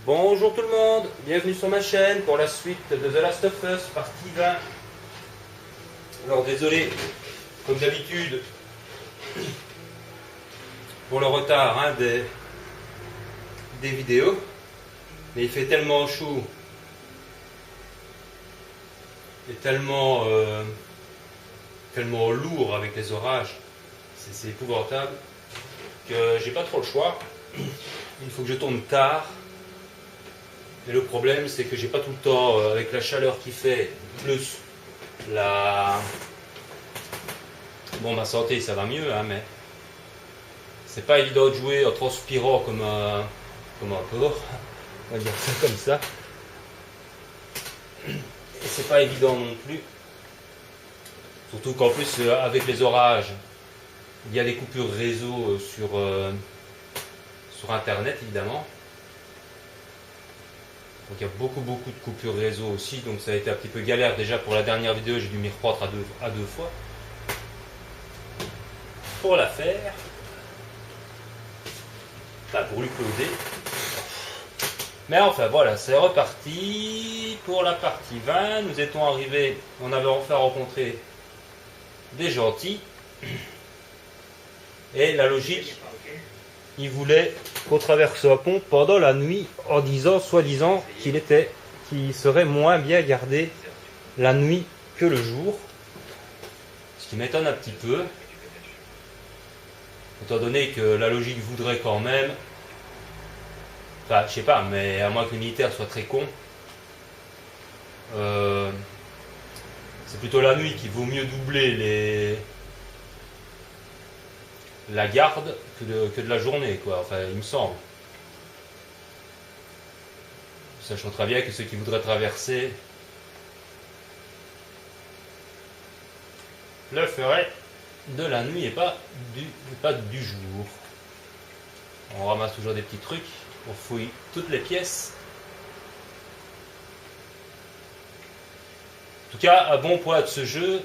Bonjour tout le monde, bienvenue sur ma chaîne pour la suite de The Last of Us, partie 20. Alors désolé, comme d'habitude, pour le retard des vidéos, mais il fait tellement chaud et tellement lourd avec les orages, c'est épouvantable, que j'ai pas trop le choix. Il faut que je tourne tard. Et le problème, c'est que j'ai pas tout le temps, avec la chaleur qui fait, plus la... Bon, ma santé, ça va mieux, hein, mais c'est pas évident de jouer en transpirant comme un porc, on va dire ça comme ça. Et c'est pas évident non plus. Surtout qu'en plus, avec les orages, il y a des coupures réseau sur Internet, évidemment. Donc il y a beaucoup de coupures réseau aussi, donc ça a été un petit peu galère déjà pour la dernière vidéo, j'ai dû m'y reprendre à deux fois pour la faire, enfin pour l'uploader. Mais enfin voilà, c'est reparti pour la partie 20, nous étions arrivés, on avait enfin rencontré des gentils, et la logique, il voulait qu'on traverse un pont pendant la nuit en disant, soi-disant, qu'il serait moins bien gardé la nuit que le jour. Ce qui m'étonne un petit peu, étant donné que la logique voudrait quand même, enfin je sais pas, mais à moins que les militaires soient très cons, c'est plutôt la nuit qu'il vaut mieux doubler la garde que de la journée, quoi. Enfin, il me semble. Sachant très bien que ceux qui voudraient traverser le feraient de la nuit et pas du jour. On ramasse toujours des petits trucs, on fouille toutes les pièces. En tout cas, un bon point de ce jeu,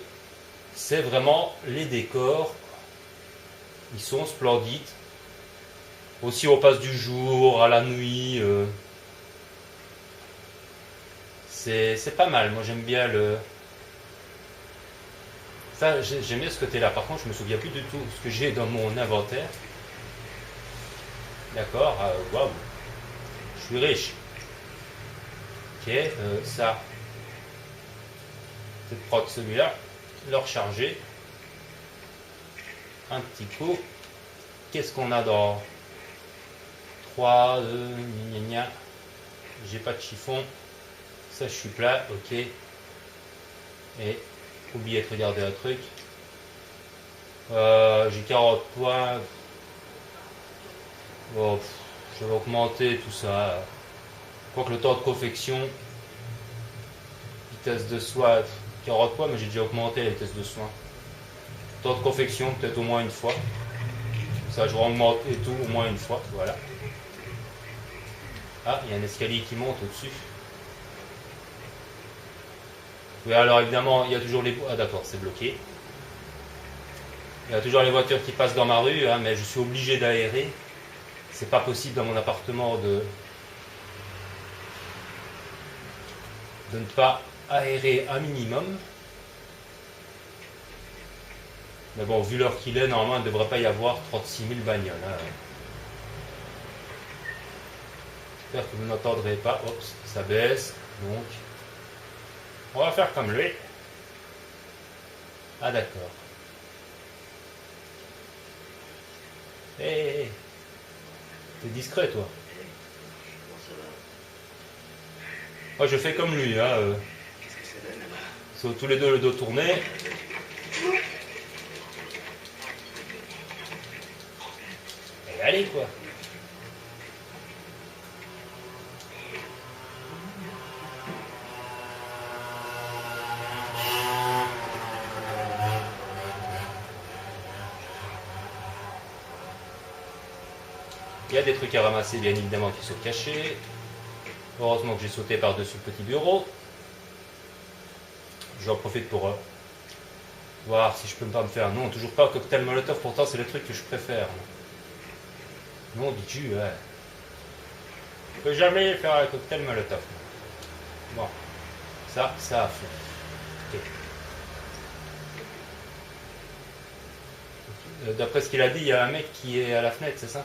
c'est vraiment les décors. Ils sont splendides. Aussi, on passe du jour à la nuit. C'est pas mal. Moi, j'aime bien le... Ça, j'aime bien ce côté-là. Par contre, je me souviens plus du tout ce que j'ai dans mon inventaire. D'accord. Waouh. Je suis riche. Ok. Ça. Je vais prendre celui-là. Le recharger. Un petit coup. Qu'est-ce qu'on a dans 3, 2, gna gna gna. J'ai pas de chiffon. Ça, je suis plat. Ok. Et oubliez de regarder un truc. J'ai 40 points. Bon, je vais augmenter tout ça. Quoique le temps de confection, vitesse de soin, 40 points, mais j'ai déjà augmenté la vitesse de soin. Temps de confection, peut-être au moins une fois. Ça, je vais augmenter tout au moins une fois. Voilà. Ah, il y a un escalier qui monte au-dessus. Oui, alors évidemment, il y a toujours les... Ah d'accord, c'est bloqué. Il y a toujours les voitures qui passent dans ma rue, hein, mais je suis obligé d'aérer. C'est pas possible dans mon appartement de ne pas aérer un minimum. Mais bon, vu l'heure qu'il est, normalement, il ne devrait pas y avoir 36 000 bagnoles. Hein. J'espère que vous n'entendrez pas. Oups, ça baisse. Donc, on va faire comme lui. Ah d'accord. Hé, t'es discret, toi. Moi, je fais comme lui. Hein, Ils sont tous les deux le dos tourné. Et allez, quoi. Il y a des trucs à ramasser, bien évidemment, qui sont cachés. Heureusement que j'ai sauté par-dessus le petit bureau. J'en profite pour voir si je peux pas me faire. Non, toujours pas cocktail molotov, pourtant c'est le truc que je préfère. Non, dis-tu, ouais. Je peux jamais faire un cocktail Molotov. Bon, ça à fond. Okay. D'après ce qu'il a dit, il y a un mec qui est à la fenêtre, c'est ça?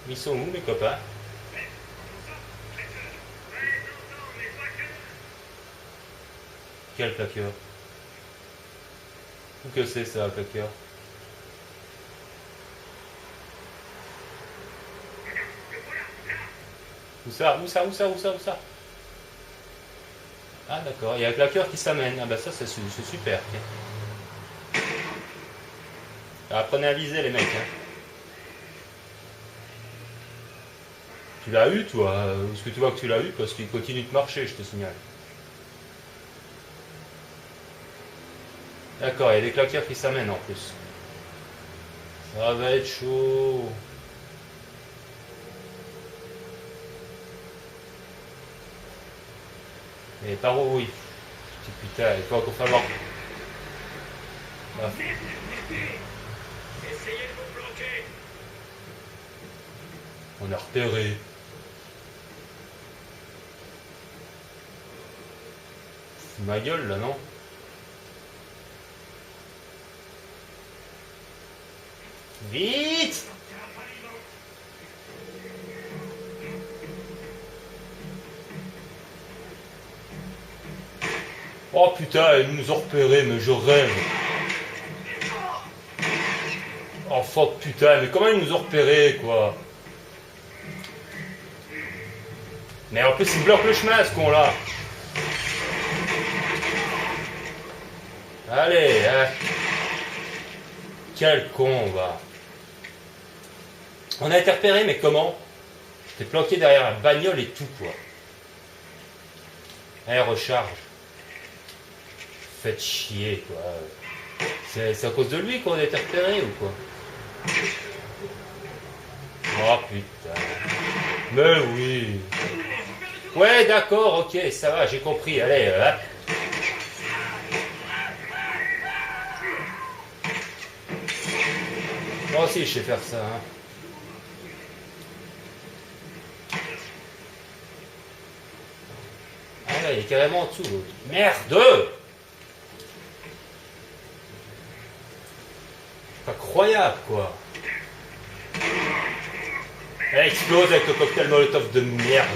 Ils sont où mes copains? Quel claqueur? Où que c'est ça, claqueur? Où ça? Ah d'accord, il y a un claqueur qui s'amène. Ah bah ça c'est super. Apprenez à viser les mecs. Hein. Tu l'as eu toi? Est-ce que tu vois que tu l'as eu? Parce qu'il continue de marcher, je te signale. D'accord, il y a des claqueurs qui s'amènent en plus. Ça va être chaud. Et par où oui? Putain, il faut encore falloir. Ah. Essayez de vous planquer. On a repéré. C'est ma gueule là, non? Vite! Oh putain, ils nous ont repérés, mais je rêve. Oh fuck putain, mais comment ils nous ont repérés quoi? Mais en plus ils bloquent le chemin ce con là. Allez, hein. Quel con va. On a été repérés, mais comment? J'étais planqué derrière la bagnole et tout quoi. Allez, recharge. Faites chier quoi. C'est à cause de lui qu'on a été repérés ou quoi? Oh putain. Mais oui. Ouais d'accord, ok, ça va, j'ai compris. Allez, hop. Moi aussi je sais faire ça. Hein. Ah là, il est carrément en dessous l'autre. Merde! Incroyable quoi. Elle explose avec le cocktail Molotov de merde.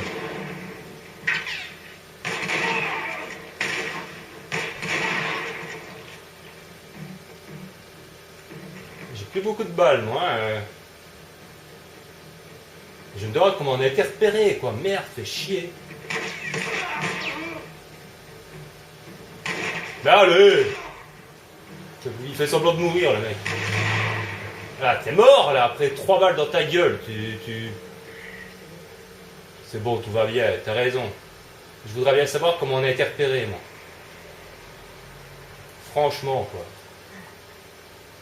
J'ai plus beaucoup de balles moi. Je me demande comment on a été repéré quoi. Merde, fait chier. Mais allez! Il fait semblant de mourir le mec. Ah, t'es mort là, après 3 balles dans ta gueule. C'est bon, tout va bien, t'as raison. Je voudrais bien savoir comment on a été repéré, moi. Franchement, quoi.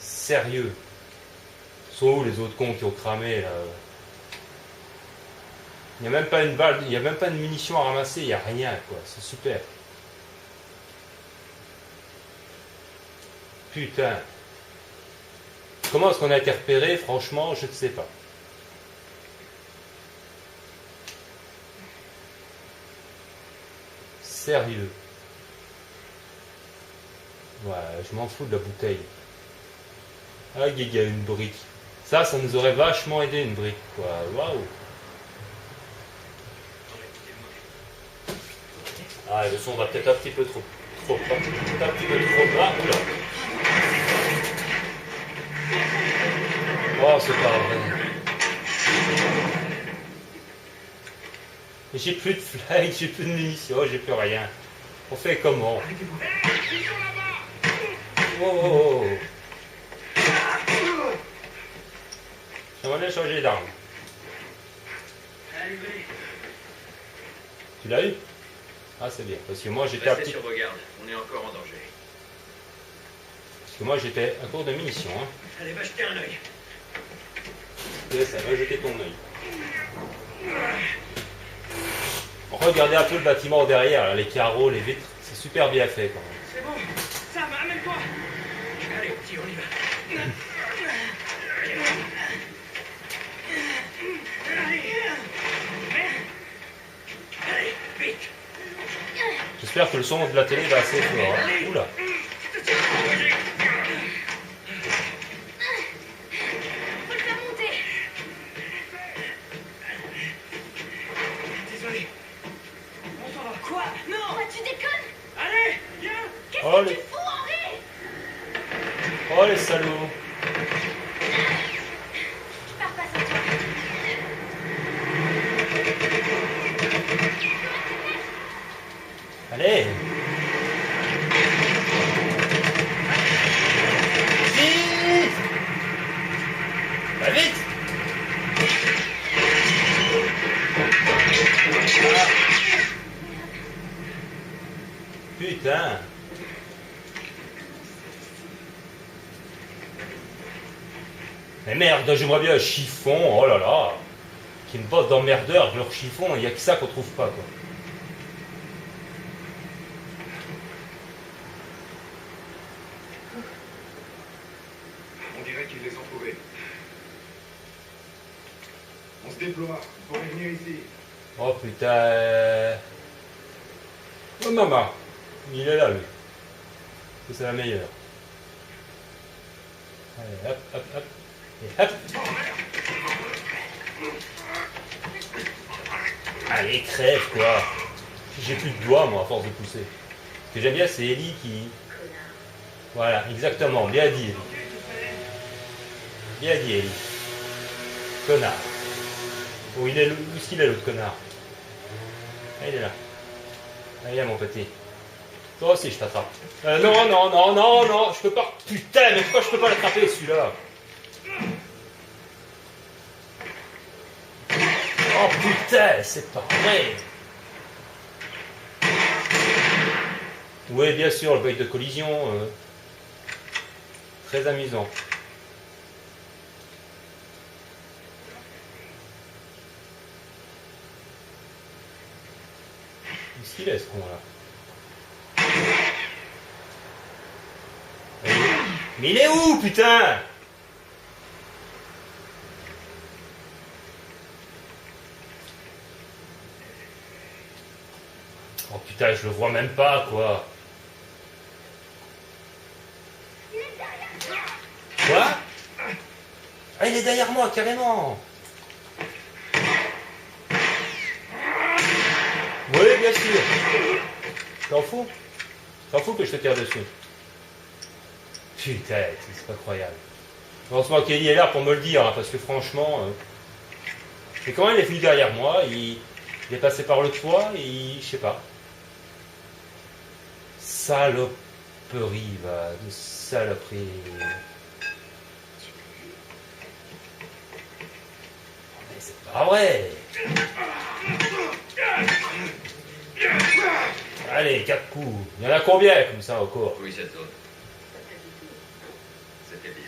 Sérieux. Ils sont où les autres cons qui ont cramé là? Il n'y a même pas une balle, il n'y a même pas de munitions à ramasser, il n'y a rien, quoi. C'est super. Putain. Comment est-ce qu'on a été repéré? Franchement, je ne sais pas. Sérieux. Ouais, je m'en fous de la bouteille. Ah, il y a une brique. Ça nous aurait vachement aidé, une brique, quoi. Waouh. Ah, le son va peut-être un petit peu trop. Un petit peu trop bas. Oula. Oh, c'est pas vrai. J'ai plus de flingue, j'ai plus de munitions, j'ai plus rien. On fait comment? Oh. J'aimerais bien changer d'arme. Tu l'as eu? Ah, c'est bien. Parce que moi, j'étais à petit... sur vos gardes, on est encore en danger. Parce que moi, j'étais à court de munitions. Hein. Allez, va jeter un œil. Ça va jeter ton œil. Regardez un peu le bâtiment derrière, là, les carreaux, les vitres. C'est super bien fait quand même. C'est bon, ça va, amène-toi. Allez, petit, on y va. J'espère que le son de la télé va assez fort. Hein. Oula. Faut le faire monter. Désolé. On s'en va. Quoi? Non. Quoi, tu déconnes? Allez, viens. Qu'est-ce Oh, que les... tu fous, Henri? oh les salauds. Je pars pas sans toi. Allez. Vite. Va vite. Putain. Mais merde, j'aimerais bien un chiffon, oh là là. Qui me botte d'emmerdeur, leur chiffon, il n'y a que ça qu'on trouve pas, quoi. On dirait qu'ils les ont trouvés. On se déploie. Il faut revenir ici. Oh putain. Oh maman. Il est là, lui. C'est la meilleure. Allez, hop, hop, hop. Et hop. Allez, crève, quoi. J'ai plus de doigts, moi, à force de pousser. Ce que j'aime bien, c'est Ellie qui... Voilà, exactement. Bien dit, Ellie. Bien dit, Ellie. Connard. Oh, il est... Où est-ce qu'il est, l'autre connard? Ah, il est là. Ah, il est là, mon petit. Toi aussi, je t'attrape. Non, non, non, non, non, je peux pas... Putain, mais pourquoi je peux pas l'attraper, celui-là? Oh, putain, c'est pas vrai. Oui, bien sûr, le bug de collision. Très amusant. Qu'est-ce qu'il est, ce con-là? Mais il est où, putain? Oh putain, je le vois même pas, quoi. Quoi? Ah, il est derrière moi, carrément. Oui, bien sûr. T'en fous? T'en fous que je te tire dessus? Putain, c'est pas croyable. Heureusement qu'Ellie est là pour me le dire, hein, parce que franchement... Et quand il est venu derrière moi, il est passé par le toit, et je sais pas. Saloperie, va, de saloperie. Mais c'est pas vrai. Allez, 4 coups. Il y en a combien comme ça encore? Oui, cette zone. C'était bien.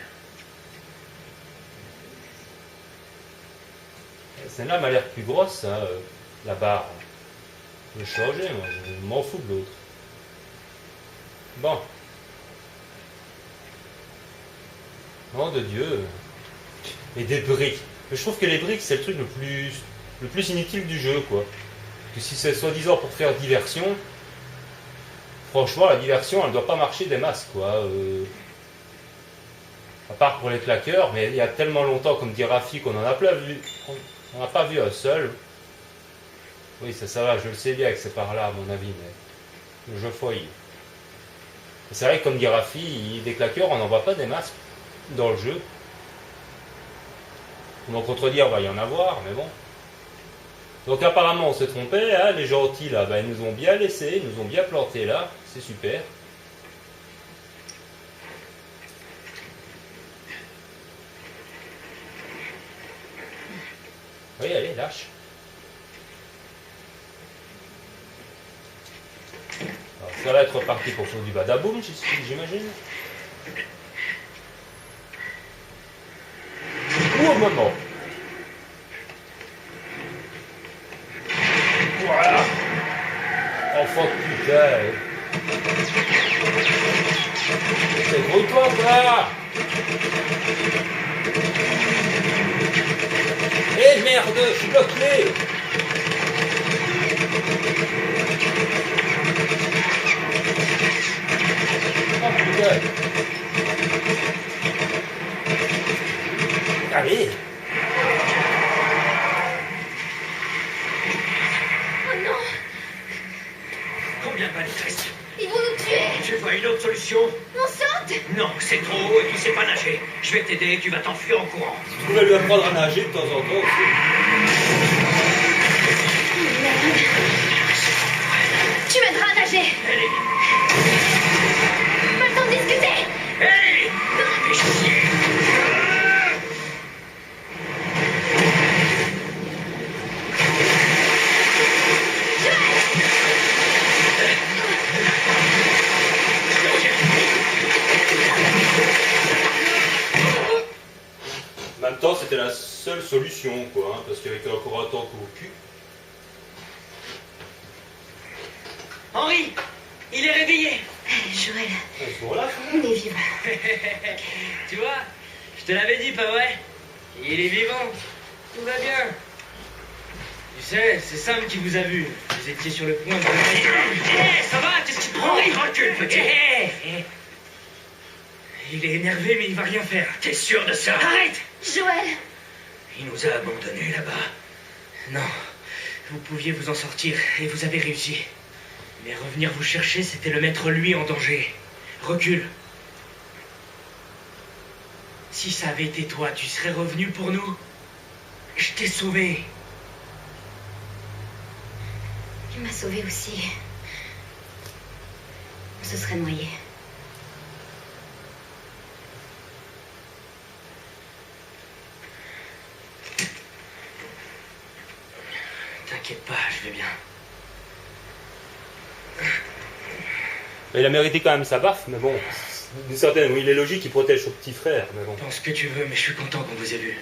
Celle-là m'a l'air plus grosse, hein, la barre. Je vais changer, moi, je m'en fous de l'autre. Bon. Nom de Dieu. Et des briques. Mais je trouve que les briques, c'est le truc le plus inutile du jeu, quoi. Que si c'est soi-disant pour faire diversion, franchement, la diversion, elle ne doit pas marcher des masses, quoi. À part pour les claqueurs, mais il y a tellement longtemps, comme dit Rafi, qu'on en a plein vu. On n'a pas vu un seul. Oui, ça va, je le sais bien que c'est par là, à mon avis, mais le jeu foire. C'est vrai que, comme dit Rafi, des claqueurs, on n'en voit pas des masses dans le jeu. Pour m'en contredire, il va y en avoir, mais bon. Donc apparemment, on s'est trompé, hein, les gentils, là, ils nous ont bien laissé, ils nous ont bien planté là, c'est super. Oui, allez, lâche. Alors, ça va être reparti pour faire du badaboum, j'imagine. Ou au moment. Voilà. Enfant de putain. C'est gros toi, là. Eh merde, je suis bloqué. Allez. Oh non, Combien de balles il reste? ils vont nous tuer. Tu vois une autre solution? On saute. Non, c'est trop haut et tu sais pas nager. Je vais t'aider, tu vas t'enfuir en courant. Tu pouvais lui apprendre à nager de temps en temps aussi. Merde. Tu m'aideras à nager. Allez, Pas le temps de discuter. allez! Fais chier! En même temps, c'était la seule solution, quoi, hein, parce qu'avec encore un temps au cul. Henri! Il est réveillé! Joël, À ce moment-là, on est vivant. Tu vois? Je te l'avais dit, pas vrai? Il est vivant. Tout va bien. Tu sais, c'est Sam qui vous a vu. Vous étiez sur le point de... Hé, ça va? Qu'est-ce qui te prend? Recule, petit! Il est énervé, mais il va rien faire. T'es sûr de ça? Arrête! Joël, Il nous a abandonnés là-bas. Non, vous pouviez vous en sortir, et vous avez réussi. Mais revenir vous chercher, c'était le mettre lui en danger. Recule. Si ça avait été toi, tu serais revenu pour nous? Je t'ai sauvé. tu m'as sauvé aussi. On se serait noyé. T'inquiète pas, je vais bien. il a mérité quand même sa baffe, mais bon, d'une certaine, oui, il est logique qu'il protège son petit frère, mais bon. Pense ce que tu veux, mais je suis content qu'on vous ait vu.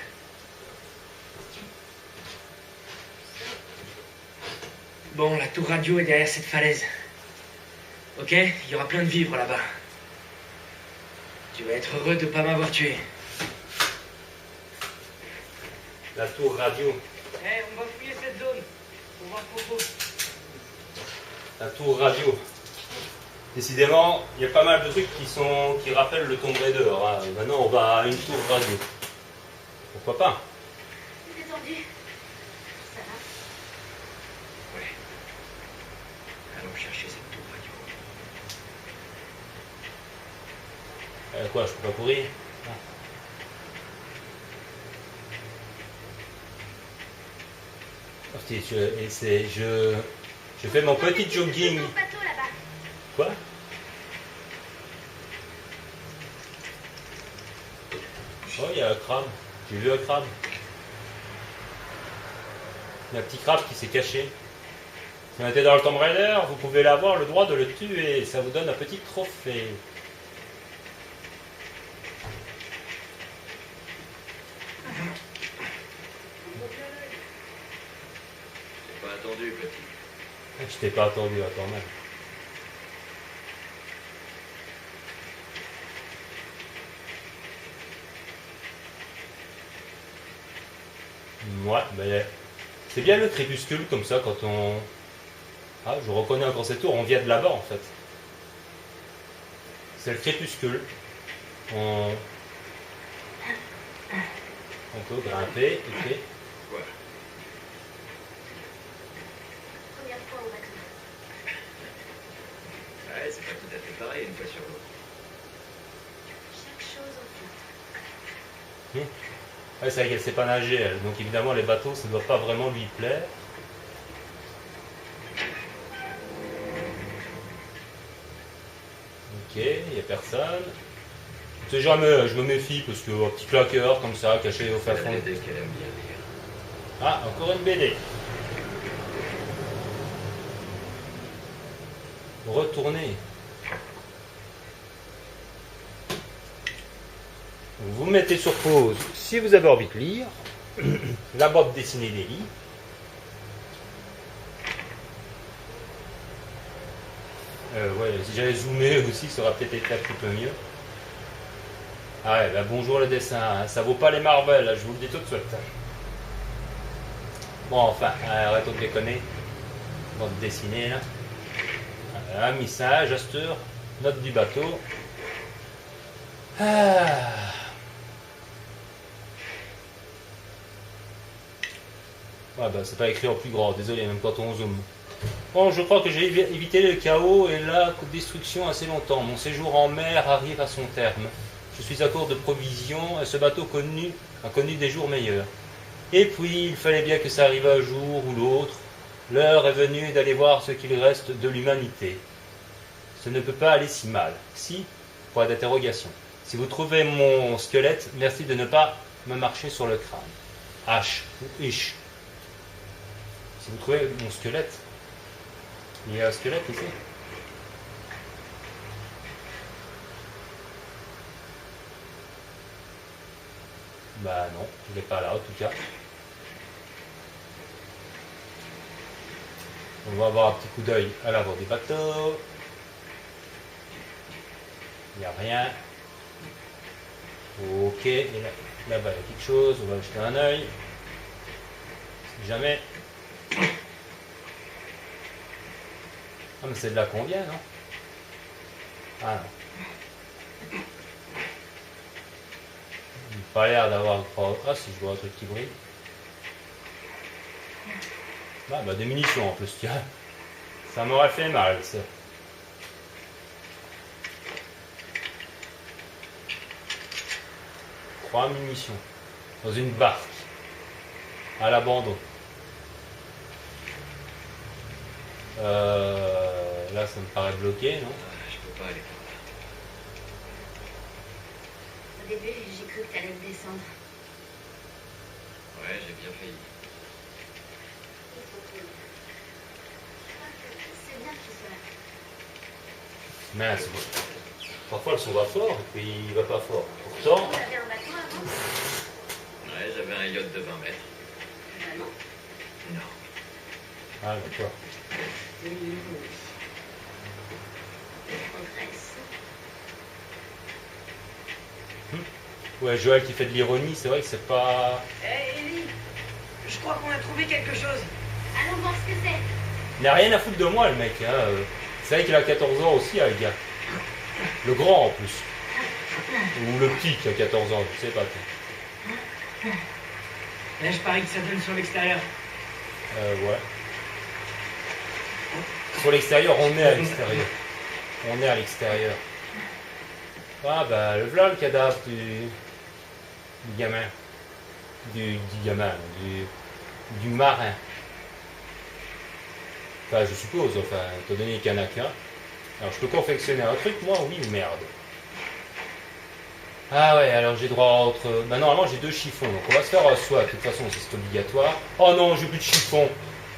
Bon, la tour radio est derrière cette falaise. Ok? Il y aura plein de vivres là-bas. Tu vas être heureux de pas m'avoir tué. La tour radio. On va fouiller cette zone pour voir ce qu'on trouve. La tour radio. Décidément, il y a pas mal de trucs qui rappellent le Tomb Raider. Hein. Maintenant, on va à une tour radio. Pourquoi pas? T'es détendu? Ça va? Ouais. Allons chercher cette tour radio. Quoi, je peux pas courir? Je fais mon petit jogging. Ton bateau là-bas. Quoi? Oh, il y a un crabe. J'ai vu un crabe. Il y a un petit crabe qui s'est caché. Si on était dans le Tomb Raider, vous pouvez avoir le droit de le tuer. Ça vous donne un petit trophée. Pas attendu, petit. Je t'ai pas attendu, attends même. Ouais, mais c'est bien le crépuscule comme ça quand on... Ah, je reconnais encore cette tour, on vient de là-bas en fait. C'est le crépuscule. On peut grimper, ok. Voilà. Première fois au bateau. Ouais, c'est pas tout à fait pareil une fois sur l'autre. Chaque chose en fait. Ouais, c'est vrai qu'elle sait pas nager, elle. Donc évidemment les bateaux, ça ne doit pas vraiment lui plaire. Ok, il n'y a personne. Je sais jamais, je me méfie parce que un petit claqueur comme ça, caché au fin fond. Qu'elle aime bien lire. Ah, encore une BD. Retournez. Vous mettez sur pause si vous avez envie de lire. La bande dessinée d'Eli. Ouais, si j'avais zoomé aussi, ça aurait peut-être été un petit peu mieux. Ah ouais, bah bonjour le dessin, hein. Ça vaut pas les Marvel, là, je vous le dis tout de suite. Bon, enfin, arrêtons de déconner. Bande dessinée, là. Un message, Astur, note du bateau. Ah. Ah bah c'est pas écrit en plus grand, désolé, même quand on zoome. Bon, je crois que j'ai évité le chaos et la destruction assez longtemps. Mon séjour en mer arrive à son terme. Je suis à court de provisions et ce bateau a connu des jours meilleurs. Et puis, il fallait bien que ça arrive un jour ou l'autre. L'heure est venue d'aller voir ce qu'il reste de l'humanité. Ce ne peut pas aller si mal. Si, point d'interrogation. Si vous trouvez mon squelette, merci de ne pas me marcher sur le crâne. H ou ish. Si vous trouvez mon squelette, il y a un squelette ici. Bah non, il n'est pas là en tout cas. On va avoir un petit coup d'œil à l'avant des bateaux. Il n'y a rien. Ok, et là-bas il y a quelque chose, on va jeter un œil. Si jamais. Ah mais c'est de là qu'on vient, non? Ah non. Il n'a pas l'air d'avoir... Ah si, je vois un truc qui brille. Ah bah des munitions en plus, tiens. Ça m'aurait fait mal, ça. Trois munitions. Dans une barque. À l'abandon. Là, ça me paraît bloqué, non? Je peux pas aller par là. Au début, j'ai cru que t'allais me descendre. Ouais, j'ai bien failli. Il faut que... Je crois que c'est bien qu'il soit là. Mince. Parfois, le son va fort, et puis il va pas fort. Pourtant... Vous avez un bateau avant? Ouais, j'avais un yacht de 20 mètres. Vraiment? Non. Ah, d'accord. Oui. En Grèce. Ouais, Joël qui fait de l'ironie, c'est vrai que c'est pas... Hé, Ellie, je crois qu'on a trouvé quelque chose. Allons voir ce que c'est. Il n'a rien à foutre de moi, le mec. Hein. C'est vrai qu'il a 14 ans aussi, le gars. Le grand, en plus. Ou le petit qui a 14 ans, je sais pas. Là, je parie que ça donne sur l'extérieur. Ouais. Sur l'extérieur, on est à l'extérieur. On est à l'extérieur. Ah bah, le voilà le cadavre du gamin. Du gamin, du marin. Enfin, je suppose, enfin, étant donné qu'il n'y en a qu'un. Alors, je peux confectionner un truc, moi, oui ou merde? Ah ouais, alors j'ai droit entre... Bah, normalement, j'ai 2 chiffons, donc on va se faire un soit, de toute façon, c'est obligatoire. Oh non, j'ai plus de chiffon.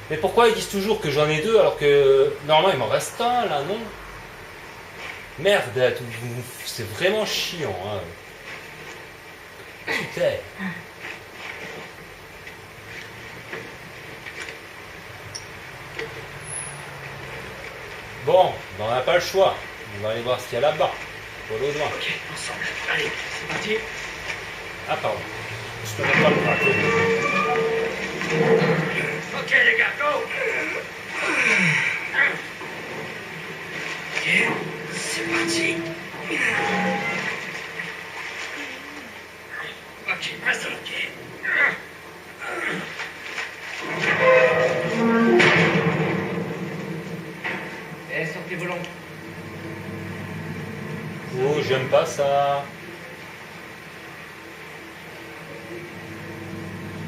Mais pourquoi ils disent toujours que j'en ai 2 alors que... Normalement, il m'en reste un, là, non? Merde, c'est vraiment chiant, hein. Putain. Bon, ben, on n'a pas le choix. On va aller voir ce qu'il y a là-bas. Pas au loin. Ok, ensemble. Allez, c'est parti. Ah, pardon. Je te mets pas le braquet. Ok, les gars, go. Ok, c'est parti. Ok, vas-y, ok. Eh, sortez vos lampes. Oh, j'aime pas ça.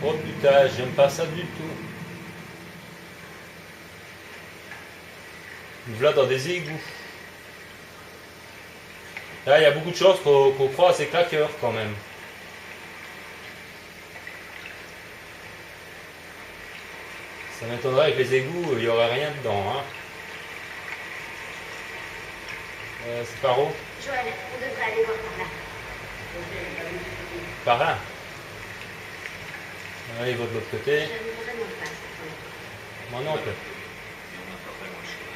Oh putain, j'aime pas ça du tout. Nous voilà dans des égouts. Là, il y a beaucoup de choses qu'on croit à ces claqueurs quand même. Ça m'étonnerait avec les égouts, il n'y aurait rien dedans. Hein. C'est par où? Joël, on devrait aller voir par là. Par là. Allez, va de l'autre côté. Je ne vraiment pas cette fois. Moi non, peut. On n'a pas vraiment le choix.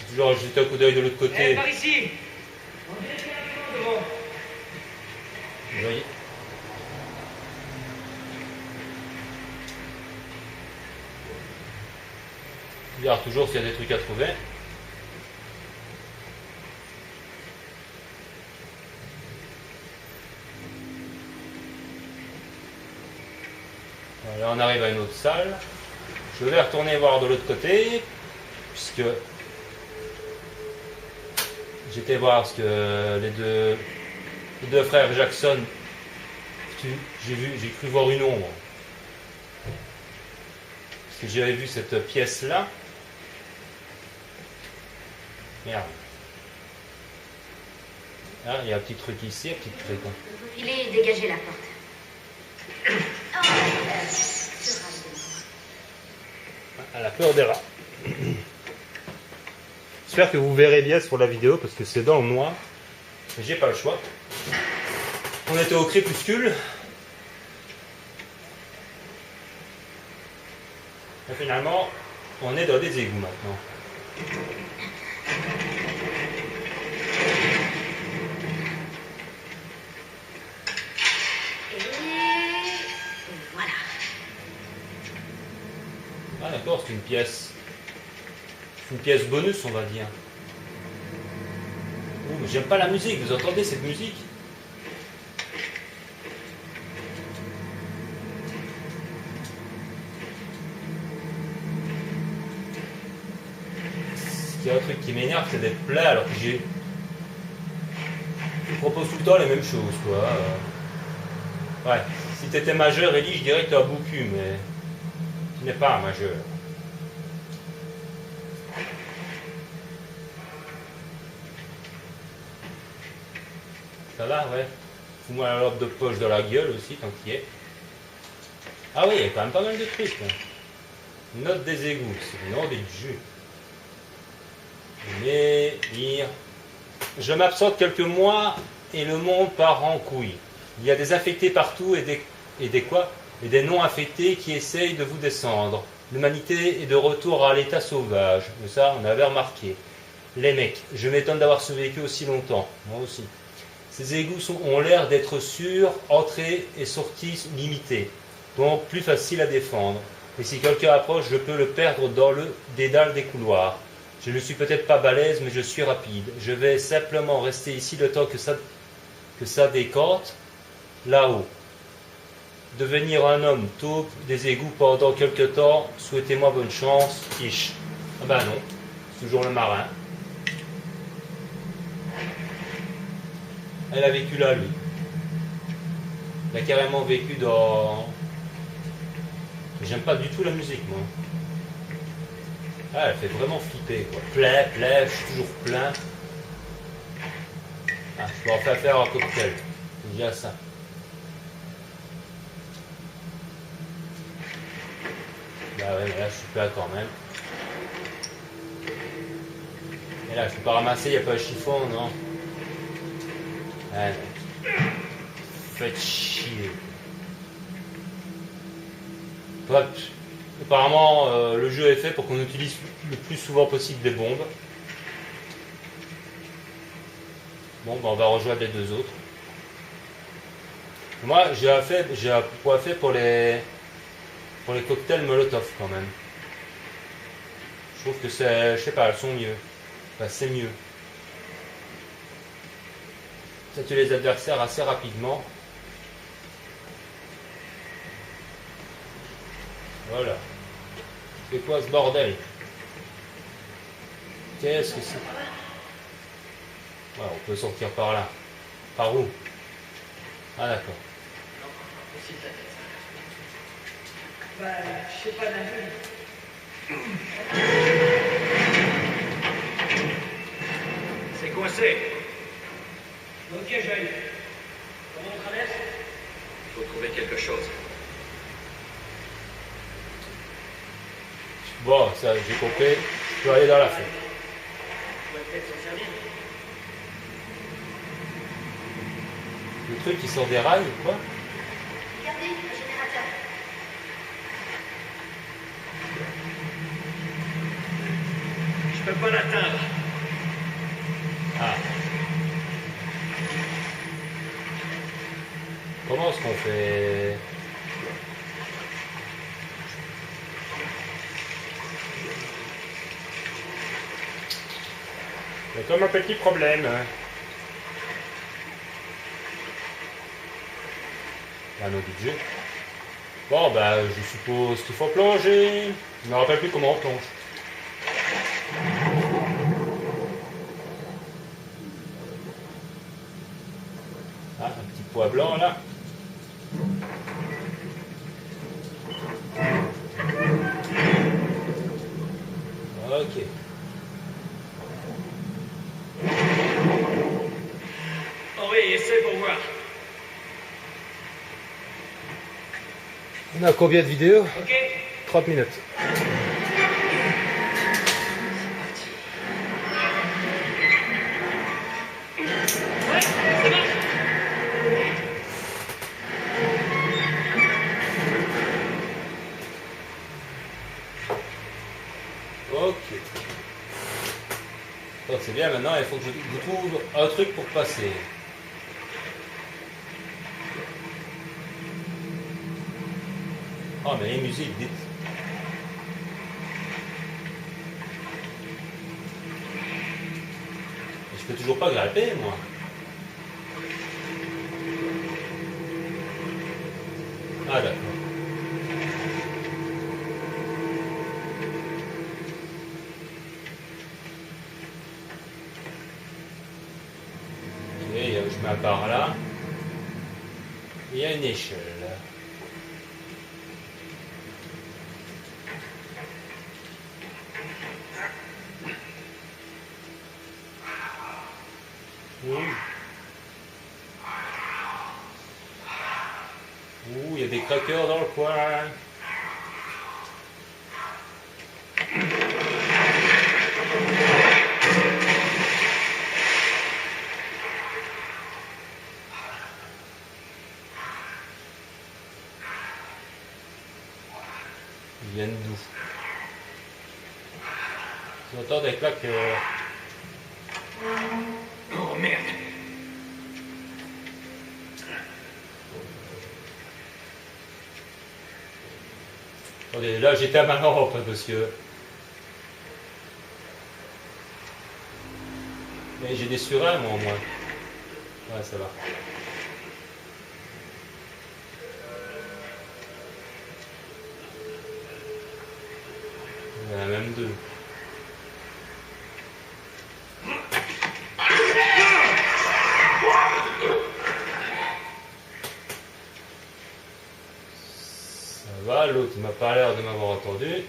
J'ai toujours jeté un coup d'œil de l'autre Eh, côté. par ici. On dirait qu'il y a un devant. Vous voyez? Je regarde toujours s'il y a des trucs à trouver. Là, on arrive à une autre salle. Je vais retourner voir de l'autre côté, puisque j'étais voir ce que les deux frères Jackson, j'ai cru voir une ombre. Parce que j'avais vu cette pièce-là. Merde. Ah, il y a un petit truc ici, un petit truc. Vous filez et dégagez la porte. Oh, Elle a peur des rats. J'espère que vous verrez bien sur la vidéo parce que c'est dans le noir. Mais j'ai pas le choix. On était au crépuscule. Et finalement, on est dans des égouts maintenant. et voilà. Ah d'accord, c'est une pièce. C'est une pièce bonus, on va dire. Oh, mais j'aime pas la musique, vous entendez cette musique? Il y a un truc qui m'énerve, c'est d'être plat alors que je propose tout le temps les mêmes choses, quoi. Ouais, si tu étais majeur, Ellie, je dirais que tu as beaucoup, mais tu n'es pas un majeur. Ça va, ouais. Fous-moi la lampe de poche dans la gueule aussi, tant qu'il y est. Ah oui, il y a quand même pas mal de trucs. Hein. Note des égouts, c'est le nom des jus. Mais lire. Je m'absente quelques mois et le monde part en couille. Il y a des infectés partout et des quoi? Et des non infectés qui essayent de vous descendre. L'humanité est de retour à l'état sauvage. Mais ça, on avait remarqué. Les mecs, je m'étonne d'avoir survécu aussi longtemps. Moi aussi. Ces égouts ont l'air d'être sûrs, entrée et sortie limitée. Donc plus facile à défendre. Et si quelqu'un approche, je peux le perdre dans le dédale des couloirs. Je ne suis peut-être pas balèze, mais je suis rapide. Je vais simplement rester ici le temps que ça décante là-haut. Devenir un homme taupe des égouts pendant quelque temps, souhaitez-moi bonne chance, Ish. Ah ben non, c'est toujours le marin. Elle a vécu là, lui. Il a carrément vécu dans... J'aime pas du tout la musique, moi. Ah, elle fait vraiment flipper, quoi. Plein, je suis toujours plein. Ah, je peux en faire un cocktail. C'est déjà ça. Bah ouais, mais là, je suis plein quand même. Et là, je peux pas ramasser, il n'y a pas le chiffon, non. Ouais. Faites chier. Bref. Apparemment, le jeu est fait pour qu'on utilise le plus souvent possible des bombes. Bon, ben on va rejoindre les deux autres. Moi, j'ai un point fait pour les cocktails Molotov quand même. Je trouve que c'est, je sais pas, elles sont mieux. Enfin, c'est mieux. Ça tue les adversaires assez rapidement. Voilà. C'est quoi ce bordel? Qu'est-ce que c'est? Ouais, on peut sortir par là. Par où? Ah d'accord. Bah, je sais pas nager. C'est coincé. Ok, j'arrive. Comment on traverse? Il faut trouver quelque chose. Bon, ça, j'ai compris. Je peux aller dans la fête. On va peut-être s'en servir. Le truc qui sort des rails ou quoi? Regardez, le générateur. Je peux pas l'atteindre. Ah. Comment est-ce qu'on fait? Il y a comme un petit problème. L'anneau du jeu. Bon, bah, je suppose qu'il faut plonger. Je ne me rappelle plus comment on plonge. Ah, un petit pois blanc là. Ok. Oh oui, essaie pour voir. On a combien de vidéos? Ok. 30 minutes. Ouais, ça marche. Ok. Donc c'est bien, maintenant il faut que je trouve un truc pour passer. Ah mais les musiques, dites. Mais je peux toujours pas grimper moi. Ah d'accord. Ok, je mets par là. Il y a une échelle. Ouh, il y a des craqueurs dans le coin. Ils viennent d'où? J'entends des claqueurs. Oh merde. Attendez, là j'étais à ma lampe parce que. Mais j'ai des surins moi au moins. Ouais, ça va. Il y en a même deux. Ça va, l'autre il m'a pas l'air de m'avoir entendu.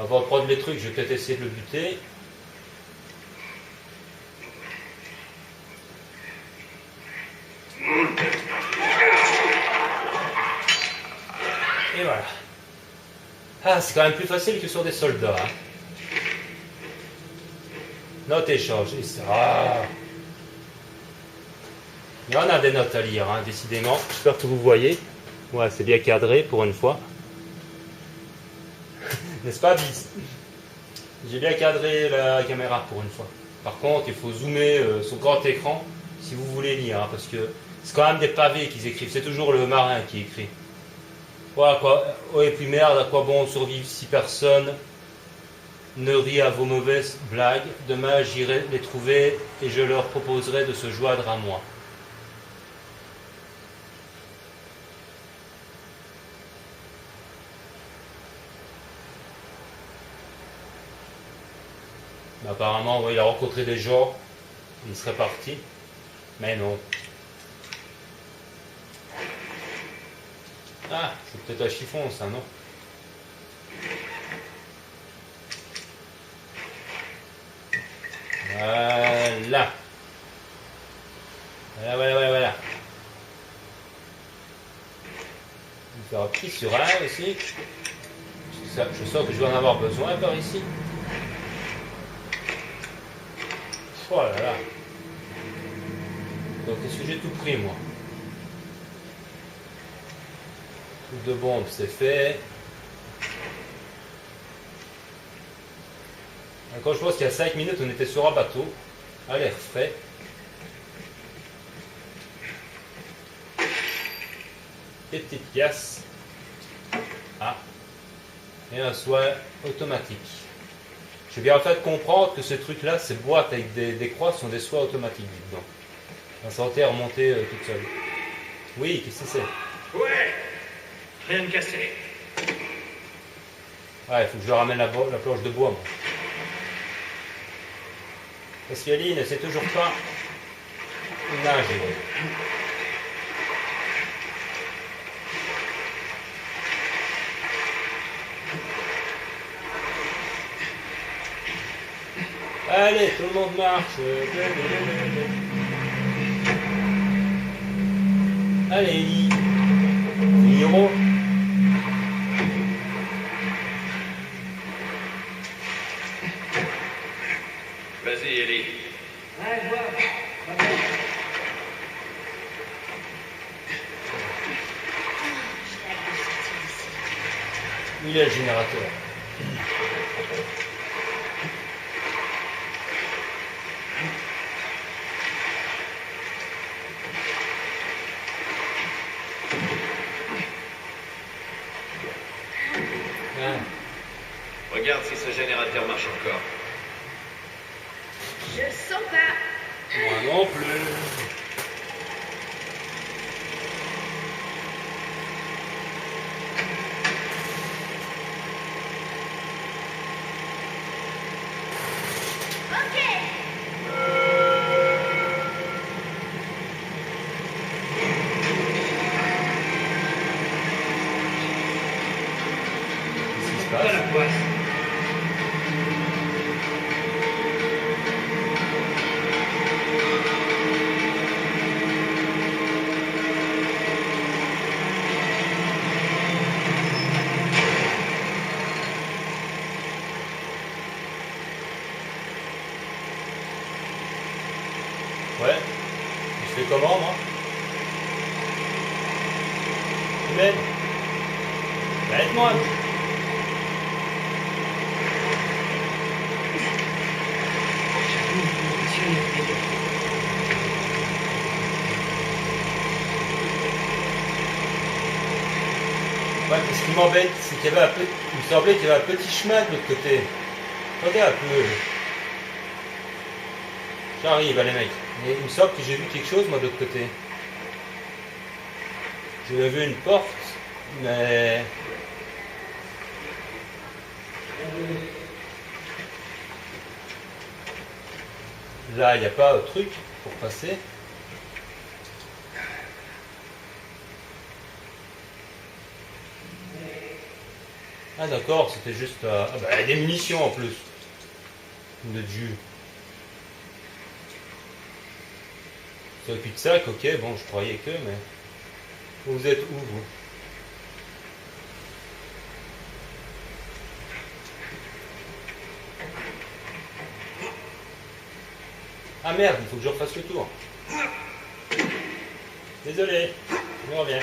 On va prendre les trucs, je vais peut-être essayer de le buter. Et voilà. Ah, c'est quand même plus facile que sur des soldats. Hein. Notes échangées. Ah. Il y en a des notes à lire, hein, décidément. J'espère que vous voyez. Ouais, c'est bien cadré pour une fois. N'est-ce pas, Bis? J'ai bien cadré la caméra pour une fois. Par contre, il faut zoomer sur grand écran si vous voulez lire, hein, parce que c'est quand même des pavés qu'ils écrivent. C'est toujours le marin qui écrit. Voilà quoi. Oh, et puis merde, à quoi bon survivre si personne ne rit à vos mauvaises blagues? Demain, j'irai les trouver et je leur proposerai de se joindre à moi. Apparemment, ouais, il a rencontré des gens, il serait parti, mais non. Ah, c'est peut-être un chiffon ça, non? Voilà. Voilà. Je vais faire un petit sur un aussi. Je sens que je vais en avoir besoin par ici. Oh là là. Donc est-ce que j'ai tout pris moi? Tout de bombe c'est fait. Quand je pense qu'il y a 5 minutes on était sur un bateau, à l'air frais. des petites pièces. Ah. Et un soin automatique. Je vais en fait comprendre que ce truc-là, ces boîtes avec des croix sont des soins automatiques dedans. La santé est remontée toute seule. Oui, qu'est-ce que c'est? Ouais. Rien de cassé. Ouais, il faut que je ramène la planche de bois, moi. Pascaline, elle sait toujours pas nager. Allez, tout le monde marche. Allez, Hiro. Vas-y, Ellie. Ouais, je vois. J'ai hâte de sortir d'ici. Il est le générateur. Ah, Regarde si ce générateur marche encore. Je le sens pas. moi non plus. Ok. Qu'est-ce qui se Pas la passe? poisse. Ouais. Je fais comment, moi? Humaine. Bah, aide-moi. J'avoue, monsieur, il est dégueu. Ouais, mais ce qui m'embête, c'est qu'il y avait un peu... Il me semblait qu'il y avait un petit chemin de l'autre côté. Attendez un peu. J'arrive, les mecs. Mais il me semble que j'ai vu quelque chose, moi, de l'autre côté. J'avais vu une porte, mais... Là, il n'y a pas de truc pour passer. Ah d'accord, c'était juste... ah bah, des munitions en plus. De Dieu. C'est un cul-de-sac, ok, bon, je croyais que, mais... Vous êtes où, vous? Ah merde, il faut que je refasse le tour. Désolé, je reviens.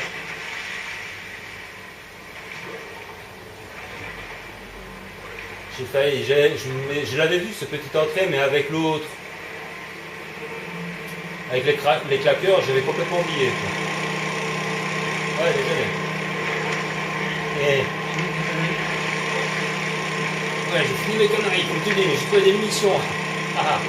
J'ai failli, je l'avais vu ce petit entrée, mais avec l'autre. Avec les claqueurs, j'avais complètement oublié. Quoi. Ouais, désolé. Et... Ouais, j'ai fini mes conneries, comme tu dis, mais j'ai trouvé des munitions. Ah.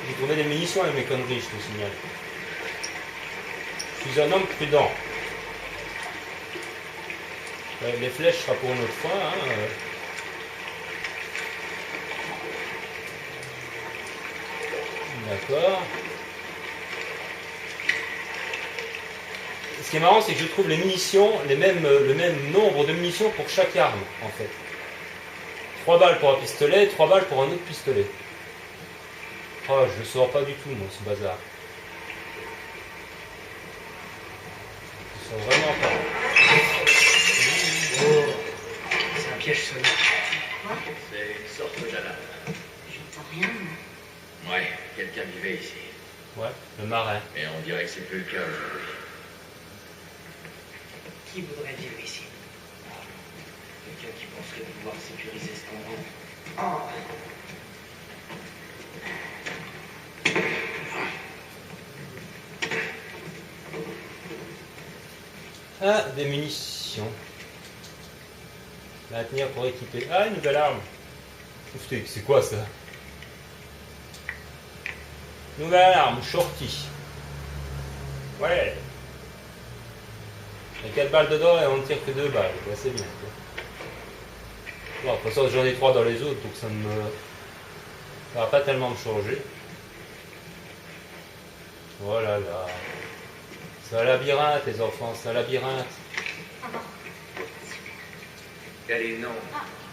J'ai trouvé des munitions avec mes conneries, je te signale. Je suis un homme prudent. Les flèches sera pour une autre fois. Hein. D'accord. Ce qui est marrant, c'est que je trouve les munitions, le même nombre de munitions pour chaque arme, en fait. 3 balles pour un pistolet, 3 balles pour un autre pistolet. Oh, je le sors pas du tout, moi, ce bazar. Je le sors vraiment pas. Oh, c'est un piège sonore. Quoi? C'est une sorte d'alarme. J'entends rien. moi. Ouais, quelqu'un vivait ici. Ouais, le marin. Mais on dirait que c'est plus le cas aujourd'hui. Qui voudrait vivre ici? Quelqu'un qui penserait pouvoir sécuriser cet endroit. Oh. Ah, des munitions. À tenir pour équiper. Ah, une nouvelle arme. Ouf, c'est quoi ça? Nouvelle arme, shorty. Ouais. Il y a 4 balles dedans et on ne tire que 2 balles. Ouais, c'est bien. Bon, de toute façon, j'en ai 3 dans les autres, donc ça va pas tellement me changer. Oh là là. C'est un labyrinthe, les enfants, c'est un labyrinthe. Allez, non.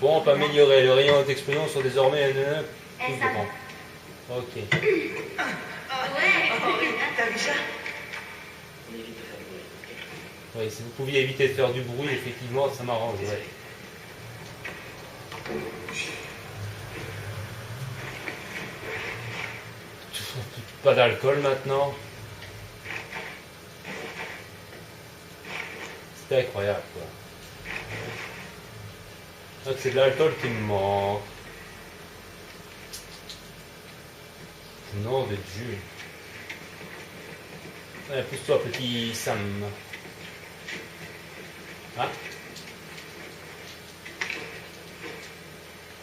Bon, on peut améliorer. Le rayon d'explosion sont désormais plus ça va. grand. Ok. Ouais. T'as vu ça? On évite de faire du bruit, ok? Oui, si vous pouviez éviter de faire du bruit, effectivement, ça m'arrangerait. Pas d'alcool maintenant. C'était incroyable, quoi. Ah, c'est de l'alcool qui me manque. Nom de Dieu. Allez, pousse-toi, petit Sam. Ah.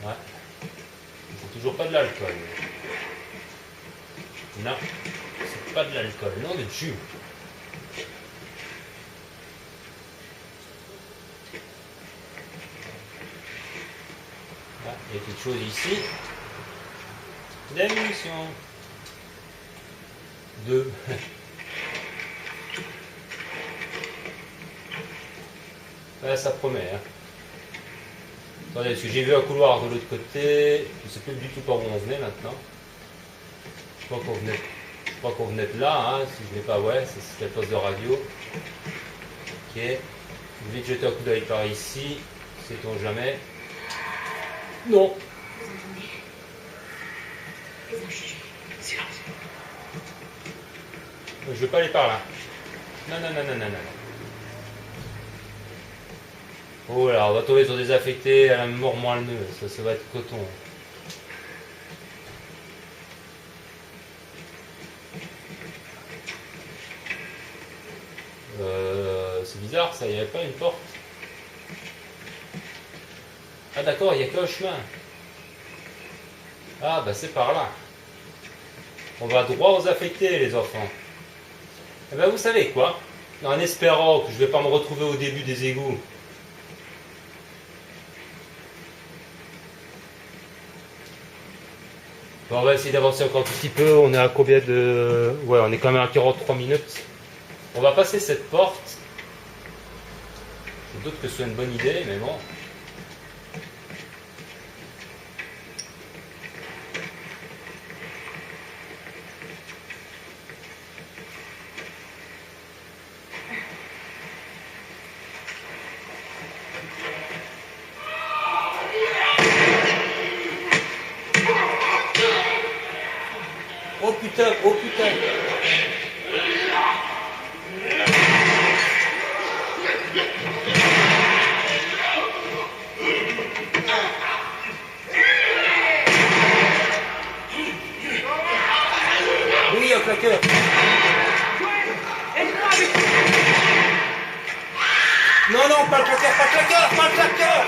Ouais. C'est toujours pas de l'alcool. Non, c'est pas de l'alcool. Nom de Dieu. Ah, il y a quelque chose ici. Des munitions. 2. Ouais, ça promet. Hein. Attendez, parce que j'ai vu un couloir de l'autre côté. Je ne sais plus du tout par où on venait maintenant. Je crois qu'on venait de là. Hein. Si je n'ai pas, ouais, c'est le poste de radio. Ok. Vite jeter un coup d'œil par ici. Sait-on jamais. Non. Vous entendez? Les injures. Silence. Je ne veux pas aller par là. Non, non, non, non, non, non. Oh là, on va tomber sur des affectés à la mort moelleux. Ça va être coton. C'est bizarre ça, il n'y avait pas une porte. Ah d'accord, il n'y a qu'un chemin. Ah bah c'est par là. On va droit aux affectés les enfants. Eh ben vous savez quoi? En espérant que je ne vais pas me retrouver au début des égouts. Bon, on va essayer d'avancer encore un tout petit peu. On est à combien de... Ouais, on est quand même à 43 minutes. On va passer cette porte. Je doute que ce soit une bonne idée, mais bon. Oh putain, oh putain. Oui, un claqueur. Non, non, pas le claqueur, pas le claqueur, pas le claqueur.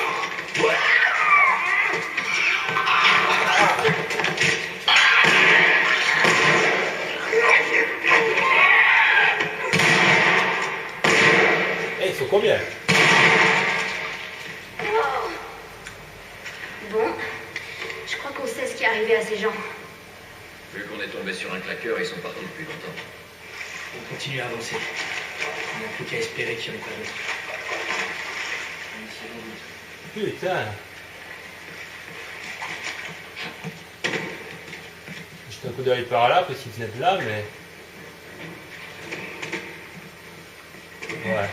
Eh, ils sont combien? Bon, je crois qu'on sait ce qui est arrivé à ces gens. Vu qu'on est tombé sur un claqueur, ils sont partis depuis longtemps. On continue à avancer. On n'a plus qu'à espérer qu'il n'y en ait pas d'autres. Putain. J'étais un coup d'œil par là parce qu'ils venaient de là, mais... Ouais.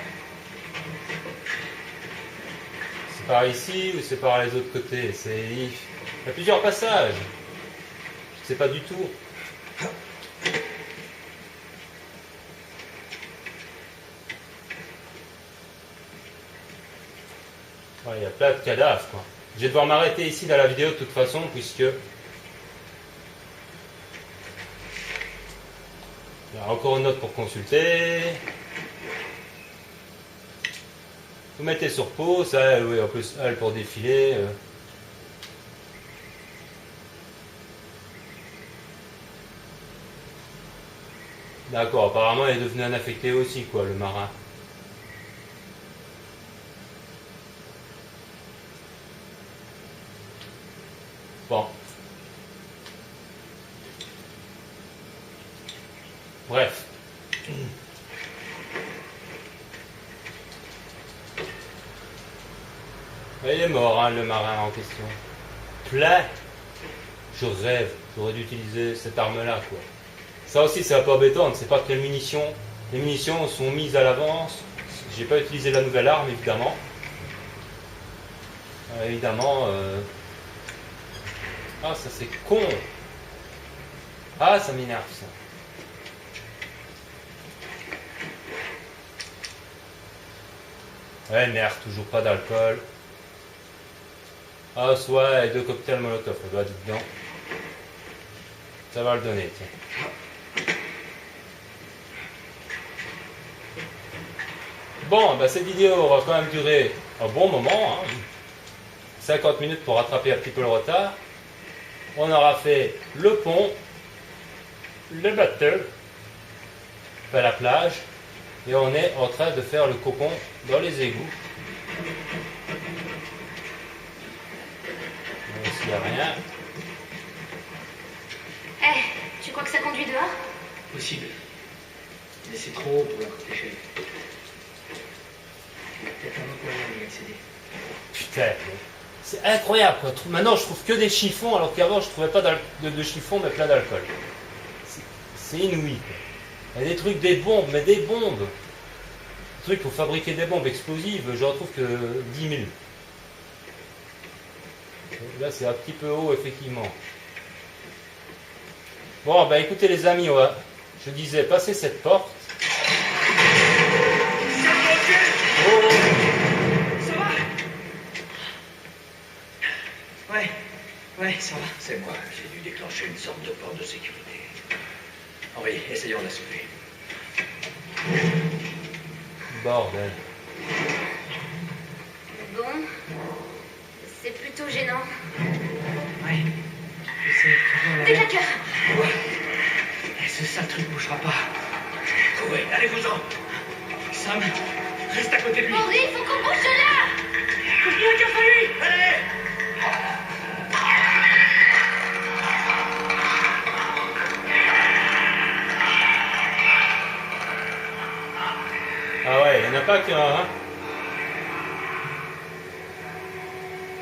C'est par ici ou c'est par les autres côtés? Il y a plusieurs passages. Je ne sais pas du tout. Ouais, il y a plein de cadavres, quoi. Je vais devoir m'arrêter ici dans la vidéo de toute façon, puisque... Il y a encore une note pour consulter. Vous mettez sur pause, ça, oui, en plus, elle pour défiler. D'accord, apparemment, il est devenu un affecté aussi, quoi, le marin. Bon. Bref. Il est mort, hein, le marin en question. Plein. Je rêve. J'aurais dû utiliser cette arme-là, quoi. Ça aussi, c'est un peu embêtant. On ne sait pas quelles munitions. Les munitions sont mises à l'avance. J'ai pas utilisé la nouvelle arme, évidemment. Évidemment. Ah, ça c'est con. Ah, ça m'énerve, ça. Ouais, merde, toujours pas d'alcool. Ah, soit 2 cocktails Molotov, on doit dire dedans. Ça va le donner, tiens. Bon, bah, cette vidéo aura quand même duré un bon moment. Hein. 50 minutes pour rattraper un petit peu le retard. On aura fait le pont, le bateau, enfin la plage, et on est en train de faire le cocon dans les égouts. Ici, il n'y a rien. Eh, tu crois que ça conduit dehors? Possible. Mais c'est trop haut pour la protéger. Peut-être un autre moyen d'y accéder. Putain, c'est incroyable quoi. Maintenant je trouve que des chiffons alors qu'avant je trouvais pas de chiffons mais plein d'alcool. C'est inouï quoi. Il y a des trucs, des bombes, mais des bombes. Des trucs pour fabriquer des bombes explosives, je retrouve que 10 000. Là c'est un petit peu haut effectivement. Bon bah écoutez les amis, ouais. Je disais passez cette porte. Oh. Ouais, ça va. C'est moi, j'ai dû déclencher une sorte de porte de sécurité. Henri, essayons de la sauver. Bordel. Bon, c'est plutôt gênant. Ouais, je sais. Des claqueurs! Ce sale truc bougera pas. Courez, allez-vous-en. Sam, reste à côté de lui. Henri, il faut qu'on bouge de là! Bien qu'à lui. Allez! Ah ouais, il n'y en a pas qu'un, hein.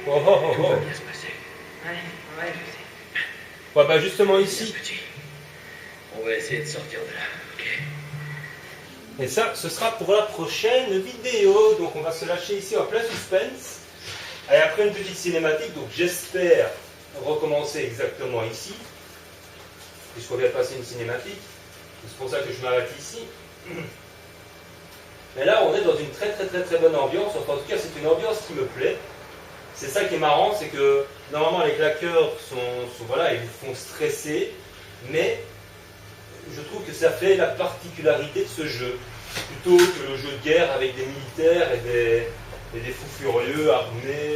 Oh oh oh Tout oh. va bien se passer. Ouais, je sais. Ouais bah justement Bien, ici. petit. On va essayer de sortir de là, ok? Et ça, ce sera pour la prochaine vidéo. Donc on va se lâcher ici en plein suspense. Et après une petite cinématique, donc j'espère recommencer exactement ici. Puisqu'on vient de passer une cinématique. C'est pour ça que je m'arrête ici. Mais là on est dans une très bonne ambiance. Enfin, en tout cas c'est une ambiance qui me plaît. C'est ça qui est marrant, c'est que normalement les claqueurs voilà, ils vous font stresser. Mais je trouve que ça fait la particularité de ce jeu. Plutôt que le jeu de guerre avec des militaires et des fous furieux armés,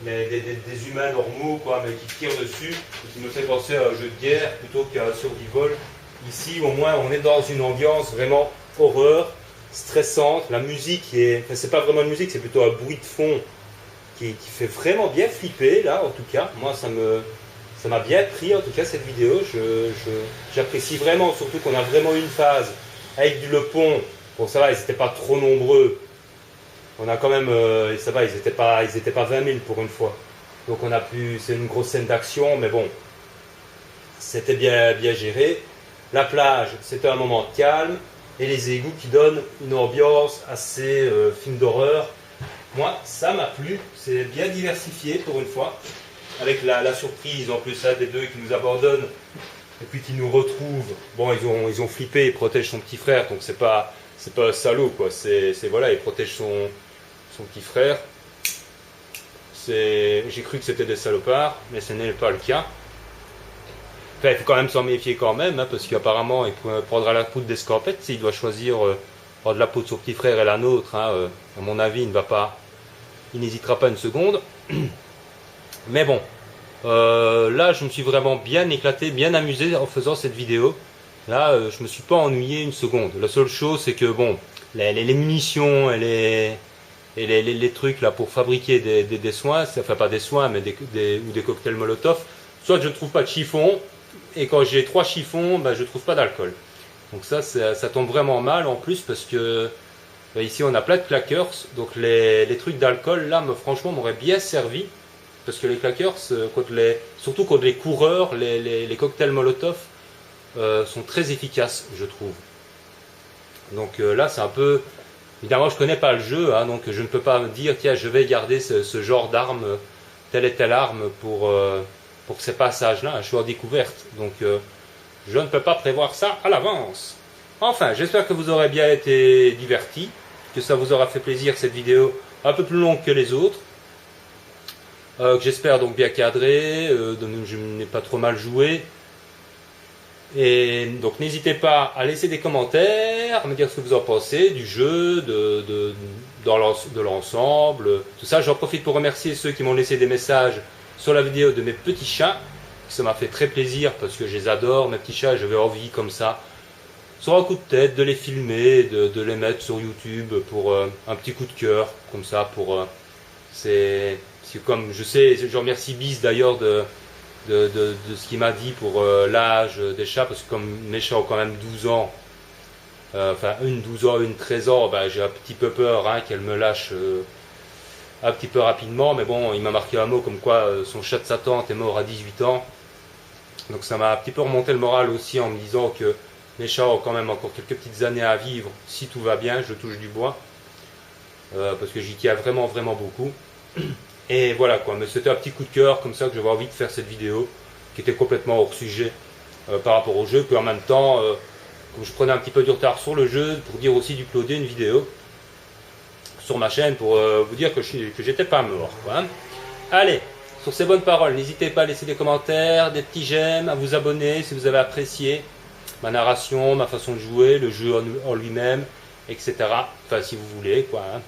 mais des humains normaux, quoi, mais qui tirent dessus, et qui me fait penser à un jeu de guerre plutôt qu'à un survival. Ici, au moins, on est dans une ambiance vraiment horreur, stressante. La musique enfin, c'est pas vraiment une musique, c'est plutôt un bruit de fond qui fait vraiment bien flipper, là, en tout cas. Moi, ça m'a bien pris, en tout cas, cette vidéo. J'apprécie vraiment, surtout qu'on a vraiment une phase avec le pont. Bon, ça va, ils n'étaient pas trop nombreux. On a quand même, ça va, ils n'étaient pas 20 000 pour une fois. Donc on a pu, c'est une grosse scène d'action, mais bon, c'était bien géré. La plage, c'était un moment calme. Et les égouts qui donnent une ambiance assez film d'horreur. Moi, ça m'a plu. C'est bien diversifié pour une fois. Avec la surprise en plus des deux qui nous abandonnent et puis qui nous retrouvent. Bon, ils ont flippé, ils protègent son petit frère, donc c'est pas un salaud quoi. C'est voilà, il protège son petit frère. J'ai cru que c'était des salopards, mais ce n'est pas le cas. Enfin, il faut quand même s'en méfier quand même, hein, parce qu'apparemment il prendra la poudre d'escampette s'il doit choisir avoir de la peau de son petit frère et la nôtre, hein, à mon avis, il n'hésitera pas une seconde. Mais bon, là, je me suis vraiment bien éclaté, bien amusé en faisant cette vidéo. Là, je me suis pas ennuyé une seconde. La seule chose, c'est que bon, les munitions et les trucs là pour fabriquer des soins, enfin pas des soins, mais ou des cocktails Molotov, soit je ne trouve pas de chiffon, et quand j'ai 3 chiffons, ben, je ne trouve pas d'alcool. Donc ça tombe vraiment mal en plus, parce que ben, ici on a plein de claqueurs, donc les trucs d'alcool là, franchement, m'auraient bien servi, parce que les claqueurs, surtout contre les coureurs, les cocktails Molotov sont très efficaces, je trouve. Donc là, c'est un peu... Évidemment, je ne connais pas le jeu, hein, donc je ne peux pas me dire, tiens, je vais garder ce genre d'arme, telle et telle arme pour ces passages-là. Je suis en découverte, donc je ne peux pas prévoir ça à l'avance. Enfin, j'espère que vous aurez bien été divertis, que ça vous aura fait plaisir cette vidéo un peu plus longue que les autres. Que j'espère donc bien cadré, je n'ai pas trop mal joué. Et donc n'hésitez pas à laisser des commentaires, à me dire ce que vous en pensez du jeu, de l'ensemble, tout ça. J'en profite pour remercier ceux qui m'ont laissé des messages sur la vidéo de mes petits chats. Ça m'a fait très plaisir parce que je les adore, mes petits chats, j'avais envie comme ça, sur un coup de tête, de les filmer, de les mettre sur YouTube pour un petit coup de cœur, comme ça, c'est comme, je sais, je remercie Biz d'ailleurs de ce qu'il m'a dit pour l'âge des chats, parce que comme mes chats ont quand même 12 ans, enfin une 12 ans, une 13 ans, ben, j'ai un petit peu peur hein, qu'elle me lâche un petit peu rapidement, mais bon, il m'a marqué un mot comme quoi son chat de sa tante est mort à 18 ans, donc ça m'a un petit peu remonté le moral aussi en me disant que mes chats ont quand même encore quelques petites années à vivre, si tout va bien, je touche du bois, parce que j'y tiens vraiment beaucoup. Et voilà quoi, mais c'était un petit coup de cœur comme ça que j'avais envie de faire cette vidéo qui était complètement hors sujet par rapport au jeu, puis en même temps, comme je prenais un petit peu du retard sur le jeu, pour dire aussi d'uploader une vidéo sur ma chaîne pour vous dire que j'étais pas mort quoi. Allez, sur ces bonnes paroles, n'hésitez pas à laisser des commentaires, des petits j'aime, à vous abonner si vous avez apprécié ma narration, ma façon de jouer, le jeu en lui-même, etc. Enfin si vous voulez quoi. Hein.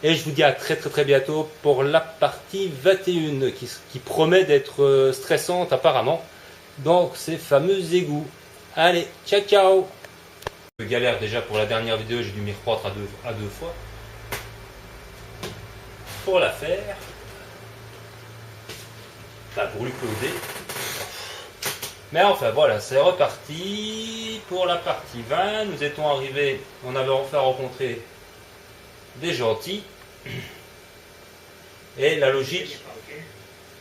Et je vous dis à très bientôt pour la partie 21 qui promet d'être stressante apparemment. Donc ces fameux égouts. Allez, ciao. Galère déjà pour la dernière vidéo, j'ai dû m'y reprendre à deux fois. Pour la faire. Enfin pour l'uploader. Mais enfin voilà, c'est reparti pour la partie 20. Nous étions arrivés, on avait enfin rencontré des gentils. Et la logique,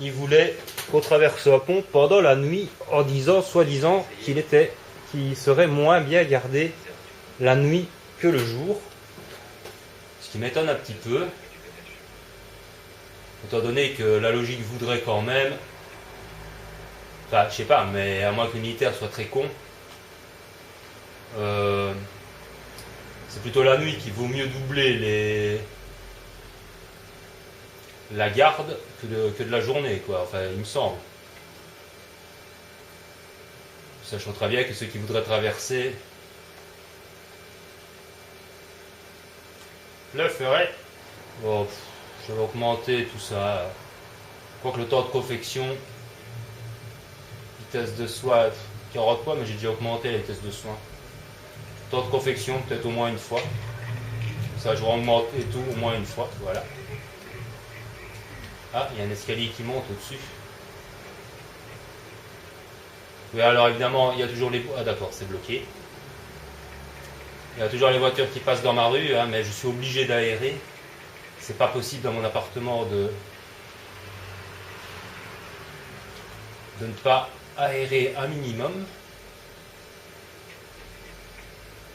il voulait qu'on traverse un pont pendant la nuit en disant, soi-disant, qu'il serait moins bien gardé la nuit que le jour. Ce qui m'étonne un petit peu, étant donné que la logique voudrait quand même, enfin je sais pas, mais à moins que les militaires soient très cons, c'est plutôt la nuit qu'il vaut mieux doubler la garde que de la journée, quoi. Enfin, il me semble. Sachant très bien que ceux qui voudraient traverser le feraient. Bon, je vais augmenter tout ça. Quoique le temps de confection, vitesse de soin, 40 fois, mais j'ai déjà augmenté la vitesse de soin. Temps de confection, peut-être au moins une fois. Ça, je vais augmenter tout au moins une fois, voilà. Ah, il y a un escalier qui monte au-dessus. Oui, alors évidemment, il y a toujours les... Ah d'accord, c'est bloqué. Il y a toujours les voitures qui passent dans ma rue, hein, mais je suis obligé d'aérer. C'est pas possible dans mon appartement de ne pas aérer un minimum.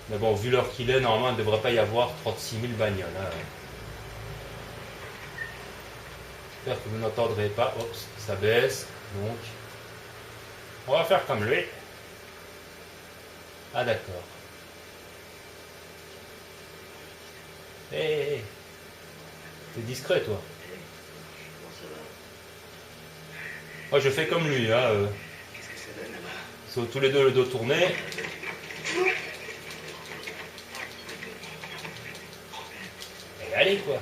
Mais bon, vu l'heure qu'il est, normalement, il ne devrait pas y avoir 36 000 bagnoles. Hein. J'espère que vous n'entendrez pas. Oups, ça baisse. Donc, on va faire comme lui. Ah d'accord. Hé, t'es discret toi. Moi je fais comme lui. Hein, Qu'est-ce que ça donne là-bas? Ils sont tous les deux le dos tourné. aller quoi.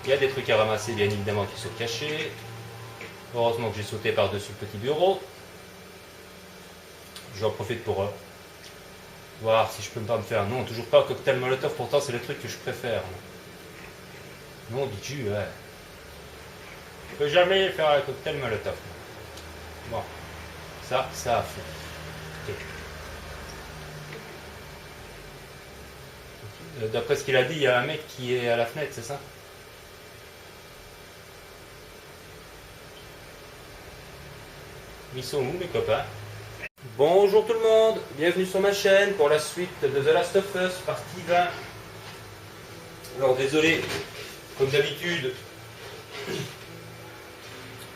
Il y a des trucs à ramasser bien évidemment qui sont cachés. Heureusement que j'ai sauté par-dessus le petit bureau. J'en profite pour voir si je peux pas me faire. Non, toujours pas un cocktail Molotov, pourtant c'est le truc que je préfère. Non, dis-tu, ouais. Je peux jamais faire un cocktail Molotov. Bon, ça a fait. Okay. D'après ce qu'il a dit, il y a un mec qui est à la fenêtre, c'est ça? Ils sont où mes copains? Bonjour tout le monde, bienvenue sur ma chaîne pour la suite de The Last of Us, partie 20. Alors désolé, comme d'habitude,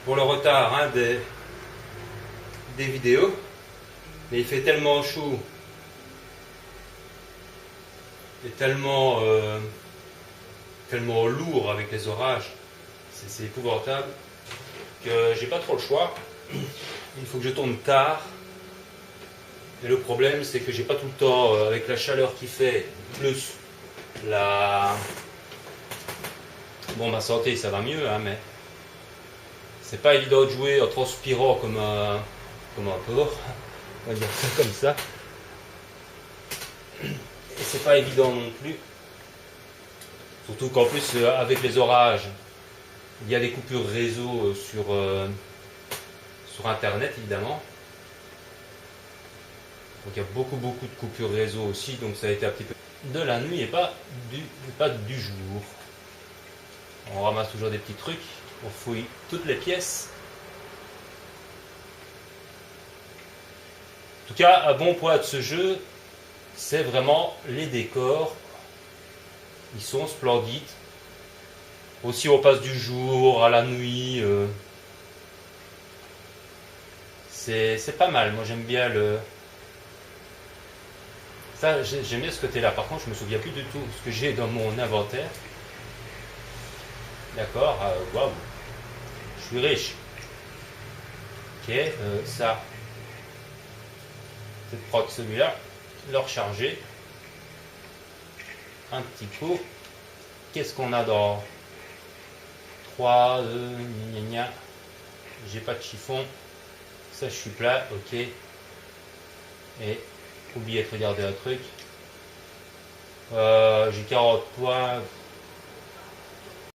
pour le retard hein, des vidéos, mais il fait tellement chaud et tellement lourd avec les orages, c'est épouvantable, que j'ai pas trop le choix. Il faut que je tourne tard. Et le problème, c'est que j'ai pas tout le temps, avec la chaleur qu'il fait, plus la... Bon, ma santé, ça va mieux, hein, mais c'est pas évident de jouer en transpirant comme un porc, on va dire ça comme ça. Et c'est pas évident non plus. Surtout qu'en plus, avec les orages, il y a des coupures réseau sur Internet, évidemment. Donc il y a beaucoup de coupures réseau aussi, donc ça a été un petit peu de la nuit et pas du jour. On ramasse toujours des petits trucs, on fouille toutes les pièces. En tout cas, un bon point de ce jeu, c'est vraiment les décors. Ils sont splendides. Aussi on passe du jour à la nuit. C'est pas mal, moi j'aime bien le... Ça, j'aime bien ce côté-là. Par contre, je me souviens plus du tout ce que j'ai dans mon inventaire. D'accord, waouh. Je suis riche. Ok, ça. Je vais prendre celui-là, le recharger. Un petit coup. Qu'est-ce qu'on a dans 3, 2, gna gna. J'ai pas de chiffon. Ça, je suis plat, ok. Et oubliez de regarder un truc. J'ai 40 points.